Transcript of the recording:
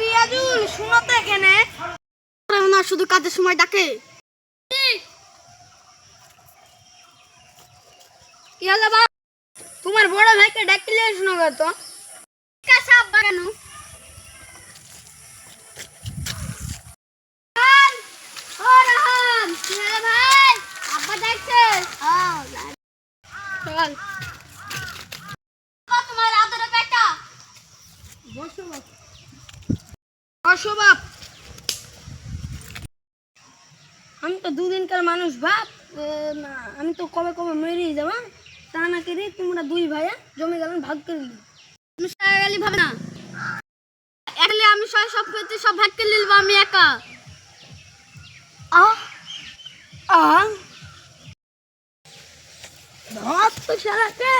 রিয়াজুল শুনো তো এখানে না শুধু কাজের সময় ডাকে কি হলো বাবা তোমার বড় ভাইকে ডাকলে শুনো তো কাসাব বাগানো ও রহমান কি হলো ভাই আব্বা ডাকছে চল তোমার আদরের বেটা বসো বাপ বসো বাপ আমি তো দুদিনকার মানুষ বাপ না আমি তো কবে কবে মেরেই যাবা তা না করে তোমরা দুই ভাইয়া জমি গেলেন ভাগ করে নিলি তুমি সারাগালি ভাবে না একলে আমি সব পেতে সব ভাগ করে নিলব আমি একা ধর তো শালাকে